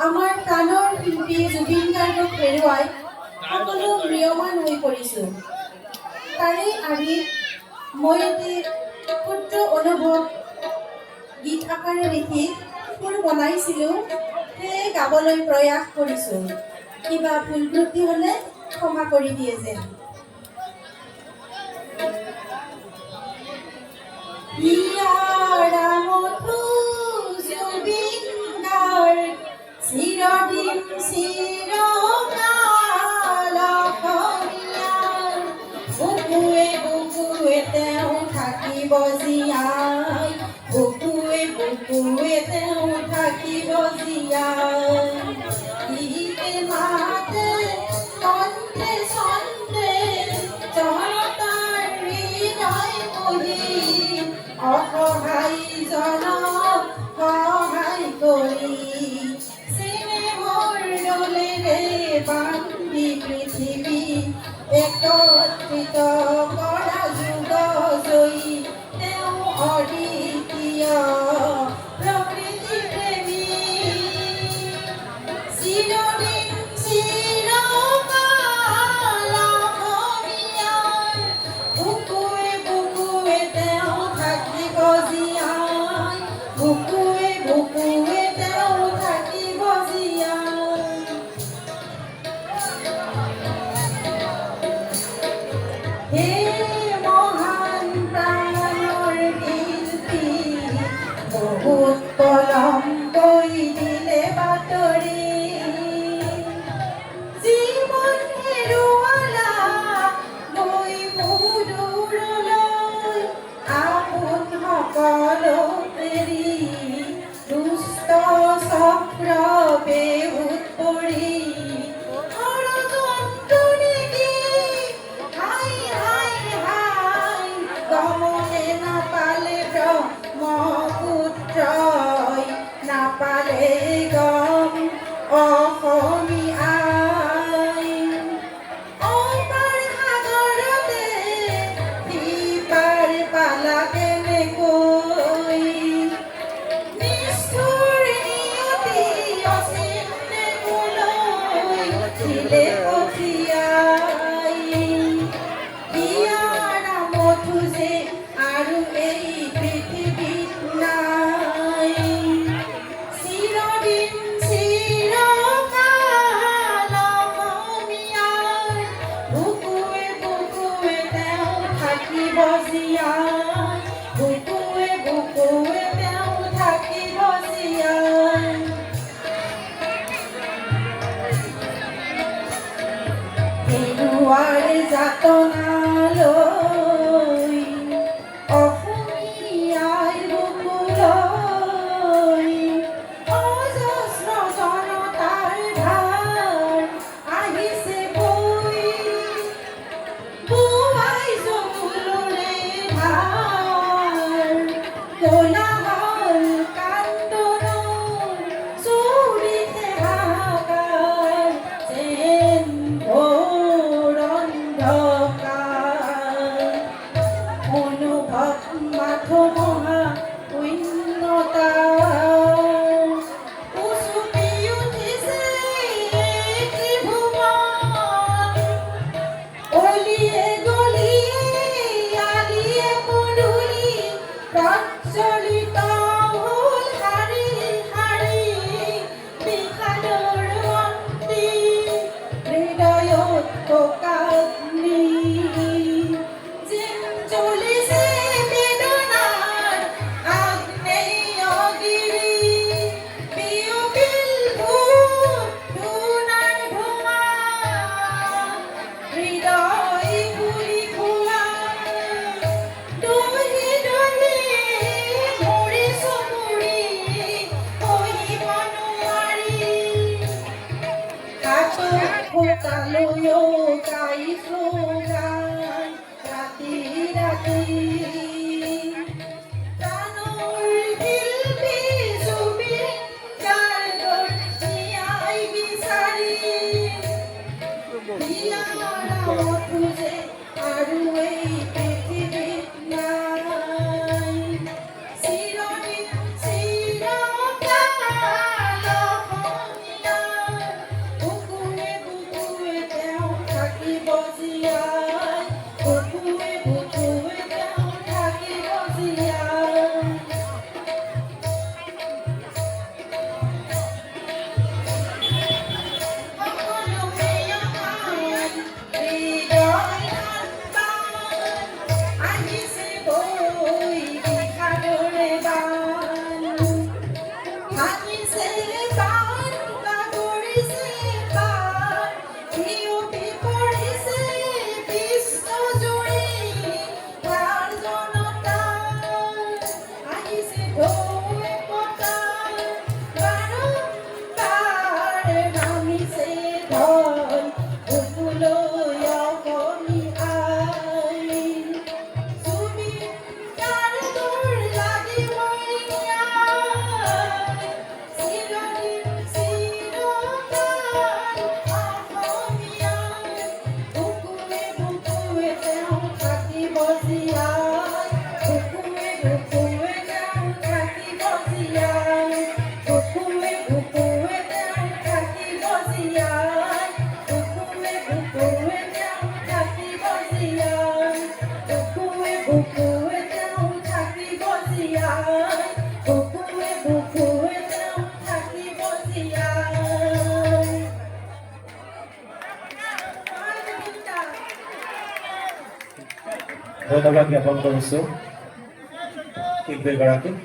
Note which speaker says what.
Speaker 1: আমাৰ প্ৰাণৰ শিল্পী জুবিন গাৰ্গক হেৰুৱাই সকলো ম্ৰিয়মান হৈ পৰিছোঁ। তাৰে আৰ্হিত মই এটি ক্ষুদ্ৰ অনুভৱ গীত আকাৰে লিখি সুৰ বনাইছিলোঁ, সেয়ে গাবলৈ প্ৰয়াস কৰিছোঁ। কিবা ভুল ত্ৰুটি হ'লে ক্ষমা কৰি দিয়ে যেন। চিৰদিন চিৰকাল অসমীয়াৰ বুকুৱে বুকুৱে তেওঁ থাকিব জীয়াই, বুকুৱে বুকুৱে তেওঁ থাকিব জীয়াই। গীতে মাতে কণ্ঠে ছন্দে জনতাৰ হৃদয় বহি অসহায় জনক সহায় কৰি বান্ধি পৃথিৱী একত্ৰিত কৰা যুগ জয়ী তেওঁ অদ্বিতীয় প্ৰকৃতি প্ৰেমী। চিৰদিন চিৰকাল অসমীয়াৰ বুকুৱে বুকুৱে তেওঁ থাকিব জীয়াই, বুকুৱে বুকুৱে তেওঁ থাকিব জীয়াই। হে মহান প্ৰাণৰ শিল্পী, বহুত পলম কৰি দিলে বাতৰি, জীৱন হেৰুৱালা গৈ বহু দূৰলৈ, আপোন সকলো এৰি দুষ্ট চক্ৰ বেহুত পৰি গমনে নাপালে ব্ৰহ্মপুত্ৰই, নাপালে গম অসমীয়াই। অপাৰ সাগৰতে সিপাৰ পালা কেনেকৈ, নিষ্ঠুৰ নিয়তি অচিন্তে মোলৈ দিলে পঠিয়াই। যে আৰু এই পৃথিৱীত নাই, চিৰদিন চিৰকাল অসমীয়াৰ বুকুৱে বুকুৱে তেওঁ থাকিব জীয়াই, বুকুৱে বুকুৱে তেওঁ থাকিব জীয়াই। হেৰুৱাৰ যাতনালৈ অসমীয়াই বুকুলৈ অজস্ৰ জনতাৰ ধাৰ আহিছে বৈ, বোৱাই জমুলৰে ধাৰ কোলাহল কান্দোনৰ চৌদিশে হাহাকাৰ যেন ঘোৰ অন্ধকাৰ। অনুভৱ মাথো মহা উন্নতাৰ উচুপি উঠিছে ত্ৰিভুৱন, অলিয়ে গলিয়ে আলিয়ে পদূলি প্ৰজ্বলিত হ'ল শাৰী শাৰী বিষাদৰ বন্তি, হৃদয়ত ককাগ্নি যেন জ্বলিছে বেদনাৰ আগ্নেয়গিৰি, বিয়পিল ধূনাৰ ধোঁৱা, হৃদয় পুৰি খোৱা, দহি দহি মৰি চমুৰি সহিব নোৱাৰি। হাতত ফোটালৈও গাইছো গান ৰাতি ৰাতি, প্ৰাণৰ শিল্পী জুবিন গাৰ্গৰ ন্যায় বিচাৰি, হিয়াৰ মথোজে আৰু এই পৃথিৱীত নাই, চিৰদিন চিৰকাল অসমীয়া। বুকুৱে তেওঁ থাকিব জীয়াই বুকুৱে তেওঁ থাকিব জীয়াই।
Speaker 2: ধন্যবাদ জ্ঞাপন কৰিছো শিল্পীগৰাকীক।